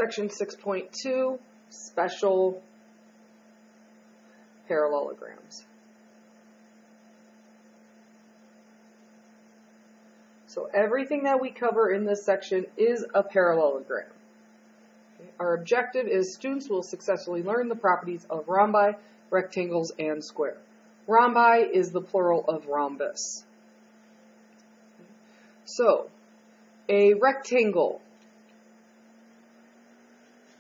Section 6.2, Special Parallelograms. So everything that we cover in this section is a parallelogram. Okay. Our objective is students will successfully learn the properties of rhombi, rectangles, and square. Rhombi is the plural of rhombus. So, a rectangle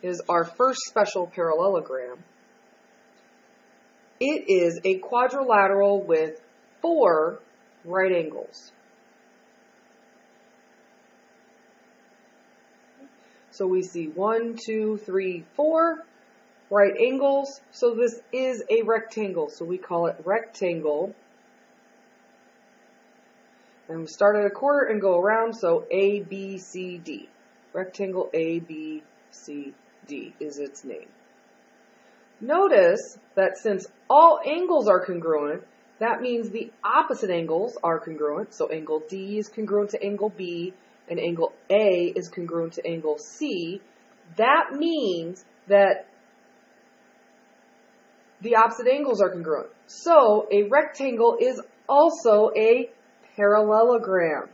is our first special parallelogram. It is a quadrilateral with 4 right angles. So we see 1, 2, 3, 4 right angles. So this is a rectangle. So we call it rectangle. And we start at a quarter and go around. So A, B, C, D. Rectangle A, B, C, D is its name. Notice that since all angles are congruent, that means the opposite angles are congruent. So angle D is congruent to angle B, and angle A is congruent to angle C. That means that the opposite angles are congruent. So a rectangle is also a parallelogram.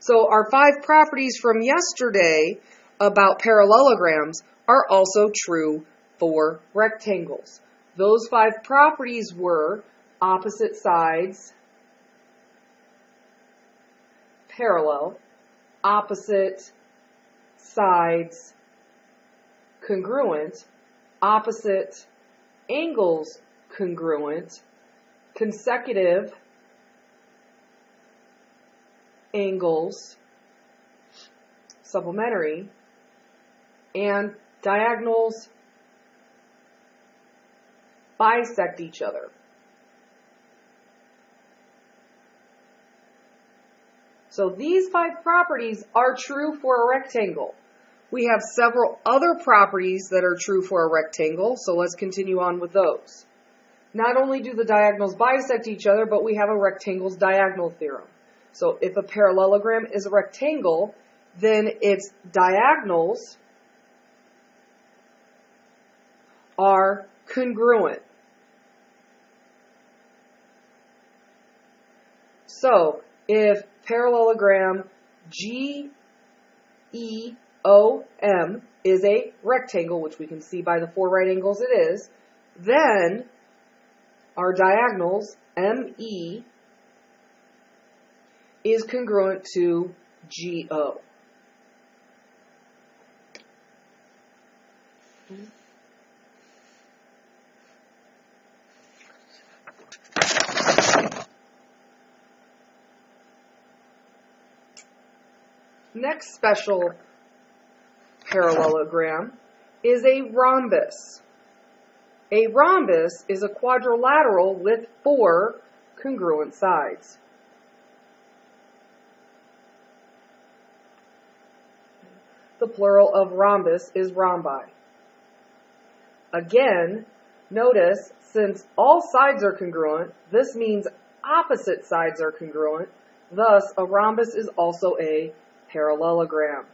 So our 5 properties from yesterday about parallelograms are also true for rectangles. Those 5 properties were opposite sides parallel, opposite sides congruent, opposite angles congruent, consecutive angles supplementary, and diagonals bisect each other. So these 5 properties are true for a rectangle. We have several other properties that are true for a rectangle, so let's continue on with those. Not only do the diagonals bisect each other, but we have a rectangle's diagonal theorem. So if a parallelogram is a rectangle, then its diagonals are congruent. So if parallelogram GEOM is a rectangle, which we can see by the 4 right angles it is, then our diagonals ME is congruent to GO. Next special parallelogram is a rhombus. A rhombus is a quadrilateral with 4 congruent sides. The plural of rhombus is rhombi. Again, notice, since all sides are congruent, this means opposite sides are congruent. Thus, a rhombus is also a parallelogram.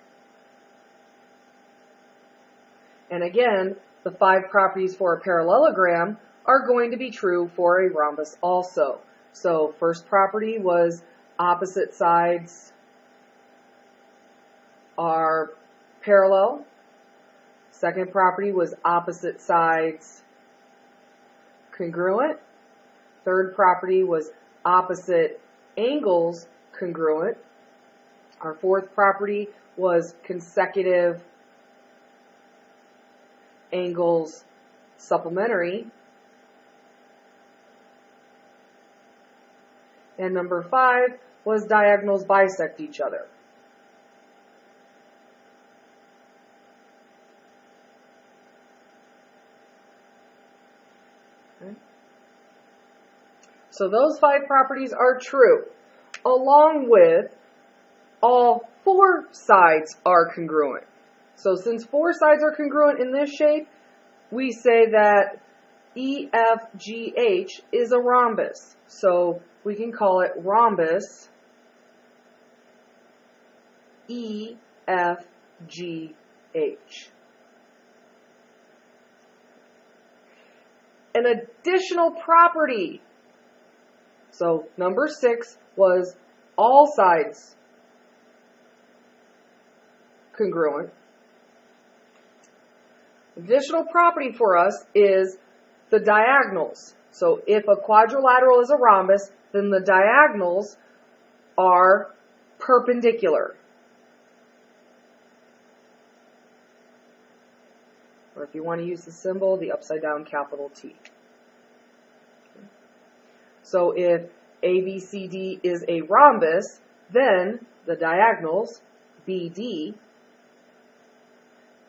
And again, the 5 properties for a parallelogram are going to be true for a rhombus also. So, first property was opposite sides are parallel. Second property was opposite sides congruent. Third property was opposite angles congruent. Our fourth property was consecutive angles supplementary. And number 5 was diagonals bisect each other. Okay. So those 5 properties are true, along with all 4 sides are congruent. So since 4 sides are congruent in this shape, we say that EFGH is a rhombus. So we can call it rhombus EFGH. An additional property. So number 6 was all sides congruent. Additional property for us is the diagonals. So if a quadrilateral is a rhombus, then the diagonals are perpendicular. Or if you want to use the symbol, the upside down capital T. So if ABCD is a rhombus, then the diagonals, BD,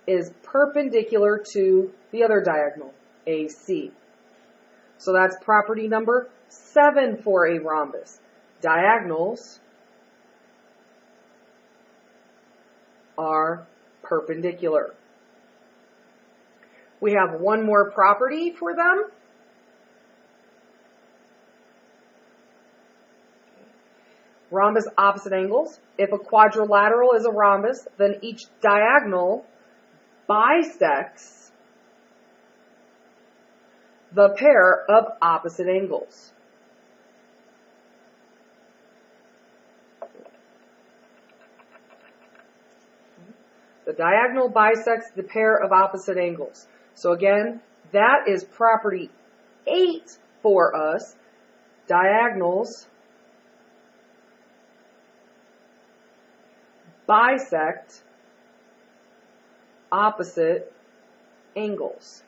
is perpendicular to the other diagonal, AC. So that's property number 7 for a rhombus. Diagonals are perpendicular. We have one more property for them. Rhombus opposite angles. If a quadrilateral is a rhombus, then each diagonal bisects the pair of opposite angles. The diagonal bisects the pair of opposite angles. So again, that is property 8 for us. Diagonals bisect opposite angles.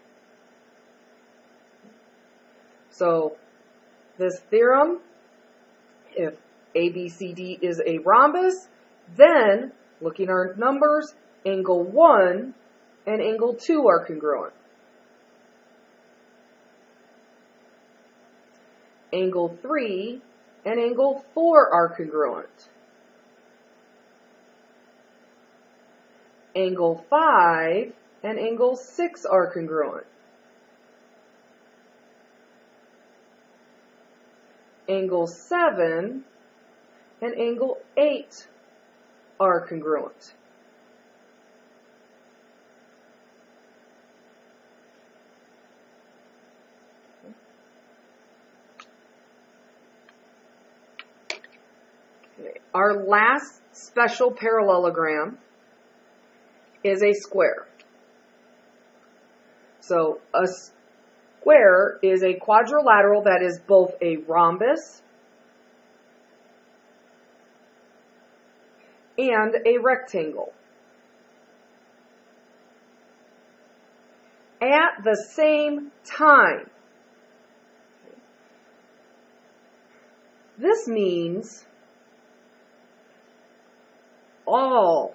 So this theorem, if ABCD is a rhombus, then looking at our numbers, angle 1 and angle 2 are congruent. Angle 3 and angle 4 are congruent. Angle 5 and angle 6 are congruent. Angle 7 and angle 8 are congruent. Okay. Our last special parallelogram is a square. So a square is a quadrilateral that is both a rhombus and a rectangle. At the same time. This means all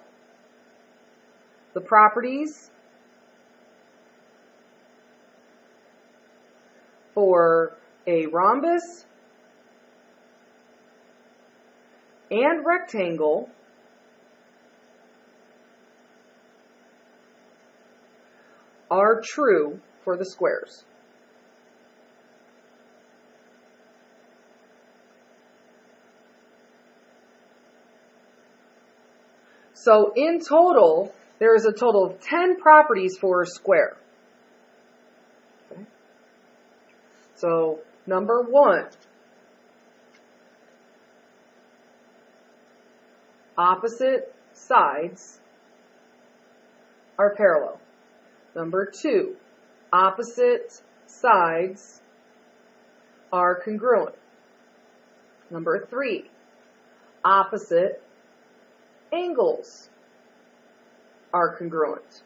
the properties for a rhombus and rectangle are true for the squares. So in total, there is a total of 10 properties for a square. Okay. So number 1, opposite sides are parallel. Number 2, opposite sides are congruent. Number 3, opposite angles are congruent.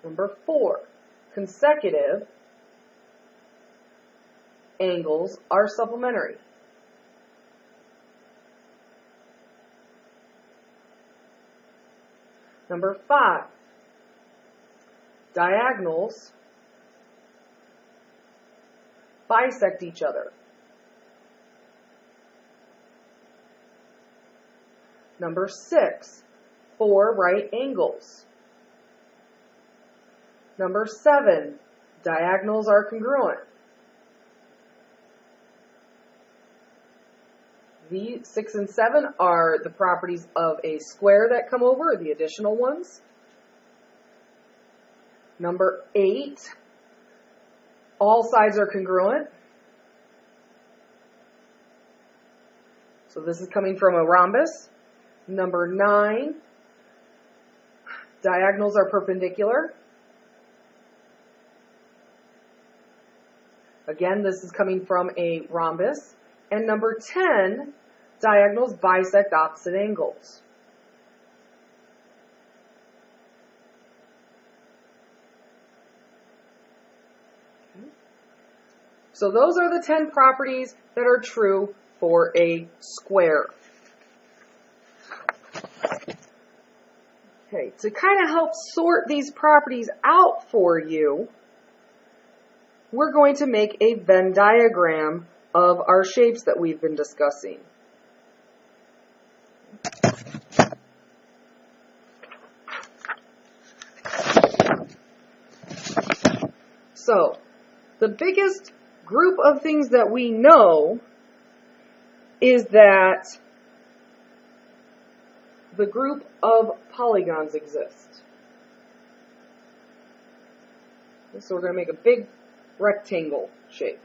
Number 4, consecutive angles are supplementary. Number 5, diagonals bisect each other. Number 6, 4 right angles. Number 7, diagonals are congruent. These 6 and 7 are the properties of a square that come over, the additional ones. Number 8, all sides are congruent. So this is coming from a rhombus. Number 9, diagonals are perpendicular. Again, this is coming from a rhombus. And number 10, diagonals bisect opposite angles. Okay. So those are the 10 properties that are true for a square. Okay, to kind of help sort these properties out for you, we're going to make a Venn diagram of our shapes that we've been discussing. So, the biggest group of things that we know is that the group of polygons exists. So we're going to make a big rectangle shape.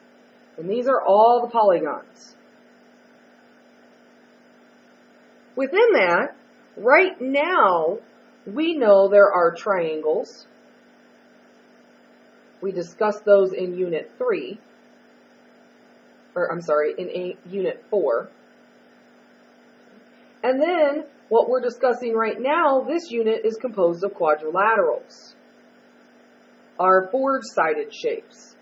And these are all the polygons. Within that, right now, we know there are triangles. We discussed those in Unit 3. In Unit 4. And then, what we're discussing right now, this unit is composed of quadrilaterals. Our four-sided shapes.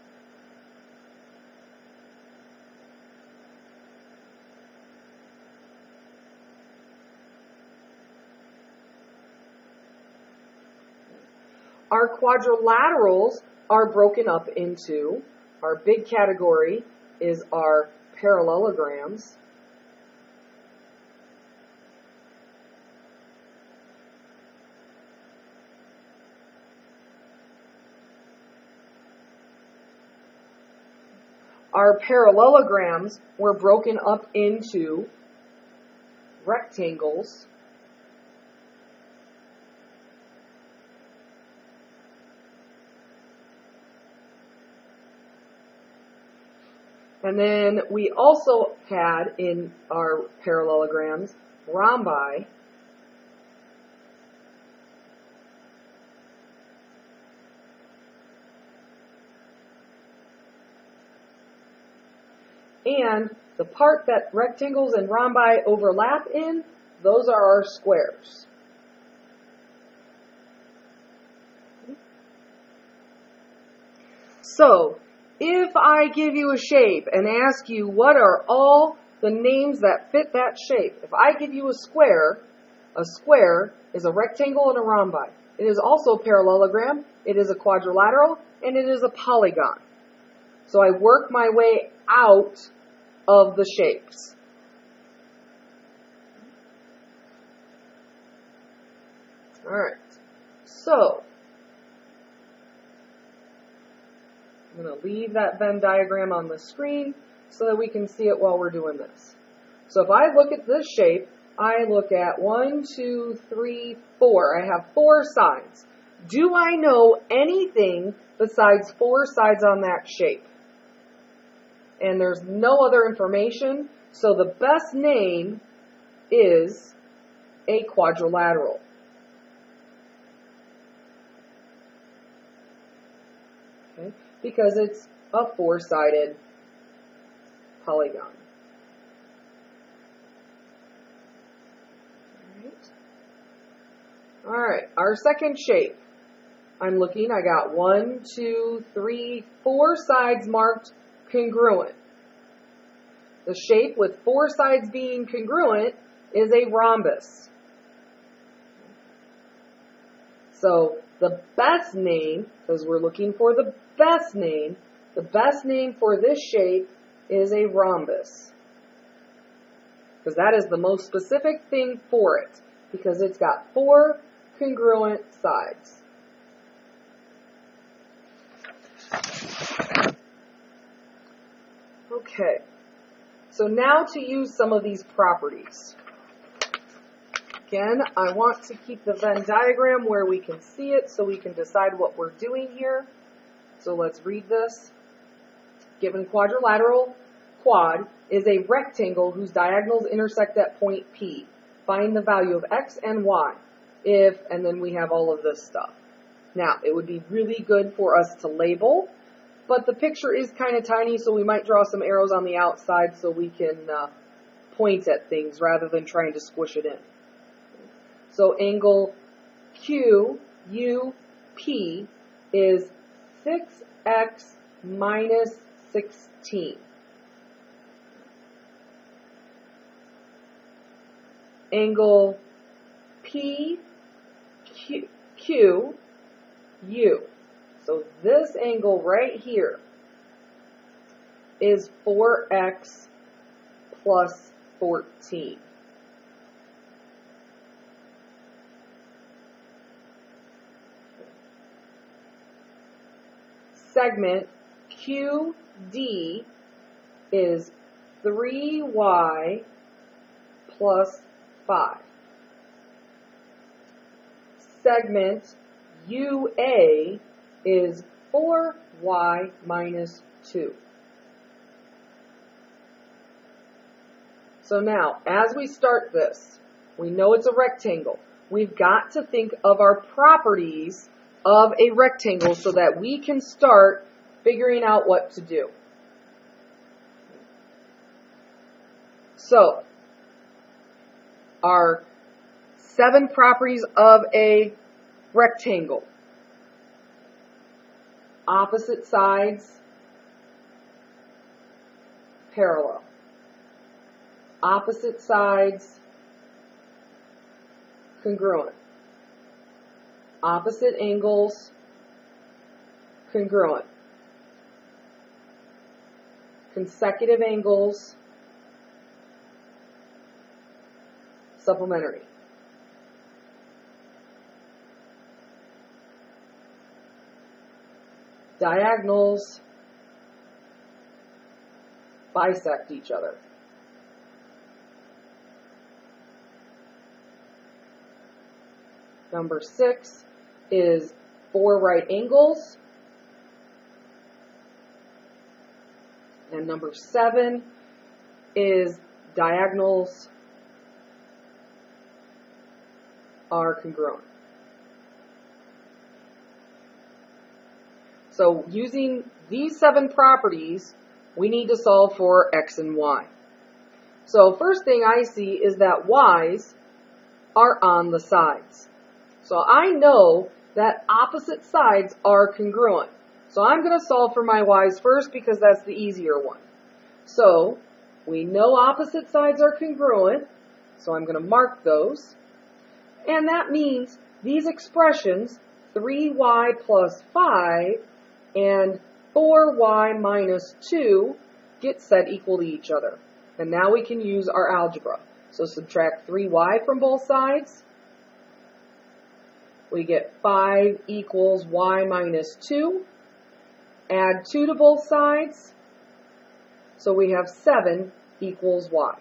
Our quadrilaterals are broken up into, our big category is our parallelograms. Our parallelograms were broken up into rectangles. And then we also had in our parallelograms rhombi. And the part that rectangles and rhombi overlap in, those are our squares. So, if I give you a shape and ask you what are all the names that fit that shape, if I give you a square is a rectangle and a rhombi. It is also a parallelogram, it is a quadrilateral, and it is a polygon. So I work my way out of the shapes. Alright, so I'm going to leave that Venn diagram on the screen so that we can see it while we're doing this. So if I look at this shape, I look at 1, 2, 3, 4. I have 4 sides. Do I know anything besides 4 sides on that shape? And there's no other information, so the best name is a quadrilateral. Okay? Because it's a 4-sided polygon. Alright, our second shape. I'm looking, I got 1, 2, 3, 4 sides marked congruent. The shape with 4 sides being congruent is a rhombus. So the best name, because we're looking for the best name for this shape is a rhombus. Because that is the most specific thing for it, because it's got 4 congruent sides. Okay, So now to use some of these properties. Again, I want to keep the Venn diagram where we can see it so we can decide what we're doing here. So let's read this. Given quadrilateral quad is a rectangle whose diagonals intersect at point P. Find the value of x and y if, and then we have all of this stuff. Now, it would be really good for us to label, but the picture is kind of tiny, so we might draw some arrows on the outside so we can point at things rather than trying to squish it in. So angle QUP is 6x minus 16. Angle PQU. So this angle right here is 4x plus 14. Segment QD is 3y plus 5. Segment UA is 4y minus 2. So now, as we start this, we know it's a rectangle. We've got to think of our properties of a rectangle so that we can start figuring out what to do. So, our 7 properties of a rectangle. Opposite sides, parallel. Opposite sides, congruent. Opposite angles, congruent. Consecutive angles, supplementary. Diagonals bisect each other. Number 6 is 4 right angles. And number 7 is diagonals are congruent. So using these 7 properties, we need to solve for x and y. So first thing I see is that y's are on the sides. So I know that opposite sides are congruent. So I'm going to solve for my y's first because that's the easier one. So we know opposite sides are congruent, so I'm going to mark those. And that means these expressions, 3y plus 5 and 4y minus 2, get set equal to each other. And now we can use our algebra. So subtract 3y from both sides. We get 5 equals y minus 2. Add 2 to both sides. So we have 7 equals y.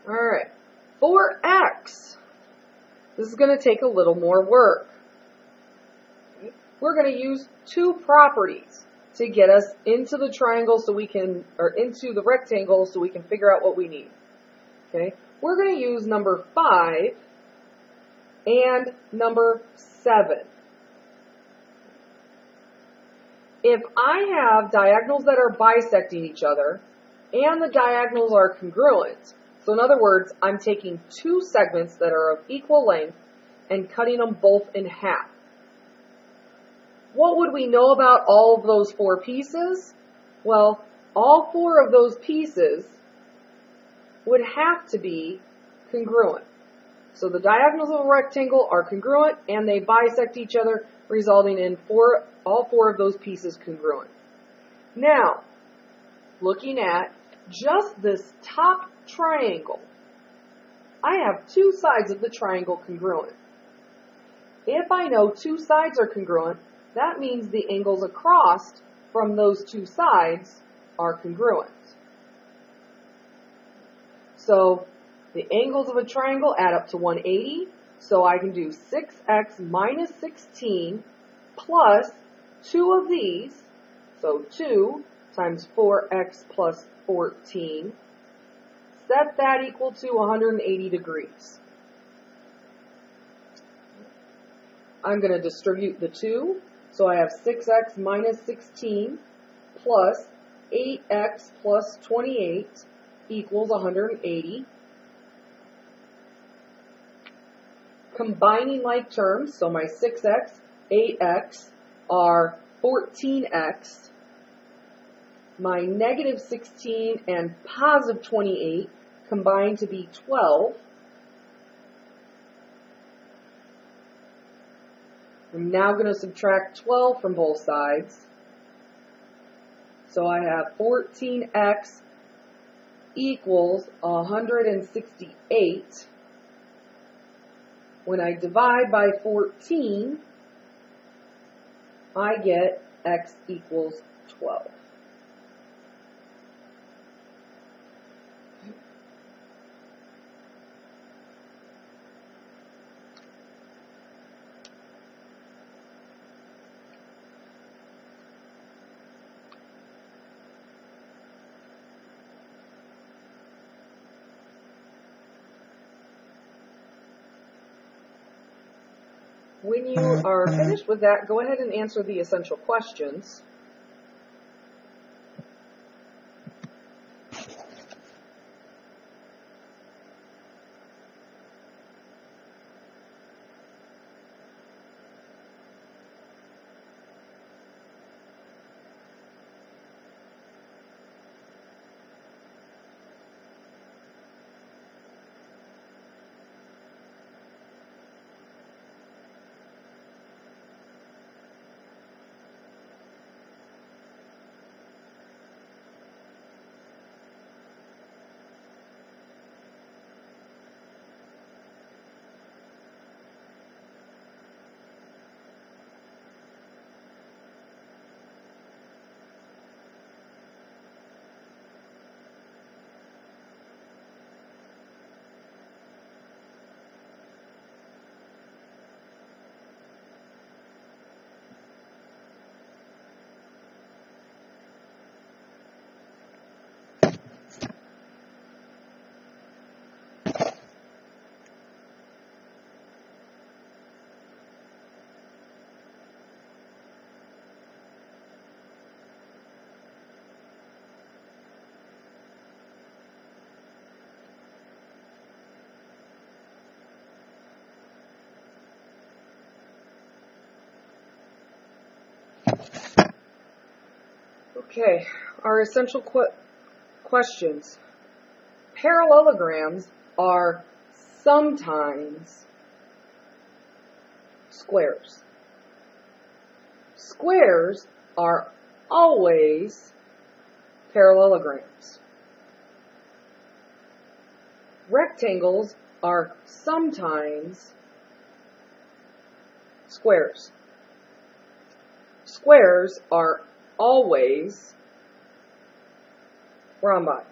All right, for x, this is going to take a little more work. We're going to use 2 properties to get us into the triangle so we can, or into the rectangle so we can figure out what we need. Okay, we're going to use number 5 and number 7. If I have diagonals that are bisecting each other and the diagonals are congruent, so in other words, I'm taking 2 segments that are of equal length and cutting them both in half. What would we know about all of those 4 pieces? Well, all 4 of those pieces would have to be congruent. So the diagonals of a rectangle are congruent and they bisect each other, resulting in all 4 of those pieces congruent. Now, looking at just this top triangle, I have 2 sides of the triangle congruent. If I know 2 sides are congruent, that means the angles across from those two sides are congruent. So the angles of a triangle add up to 180, so I can do 6x minus 16 plus 2 of these, so 2 times 4x plus 14, set that equal to 180 degrees. I'm going to distribute the 2, so I have 6x minus 16 plus 8x plus 28 equals 180. Combining like terms, so my 6x, 8x are 14x. My negative 16 and positive 28 combine to be 12. I'm now going to subtract 12 from both sides. So I have 14x equals 168. When I divide by 14, I get x equals 12. When you are finished with that, go ahead and answer the essential questions. Okay, our essential questions. Parallelograms are sometimes squares. Squares are always parallelograms. Rectangles are sometimes squares. Squares are always rhombi.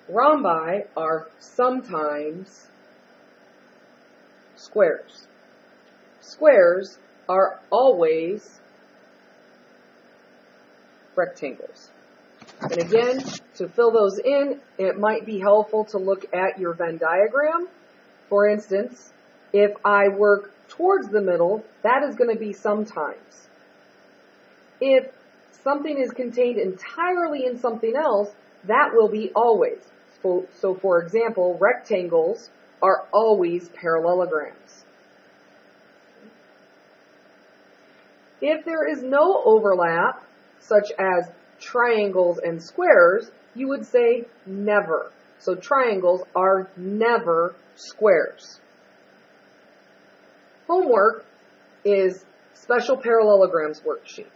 Rhombi are sometimes squares. Squares are always rectangles. And again, to fill those in, it might be helpful to look at your Venn diagram. For instance, if I work towards the middle, that is going to be sometimes. If something is contained entirely in something else, that will be always. So for example, rectangles are always parallelograms. If there is no overlap, such as triangles and squares, you would say never. So triangles are never squares. Homework is Special Parallelograms worksheet.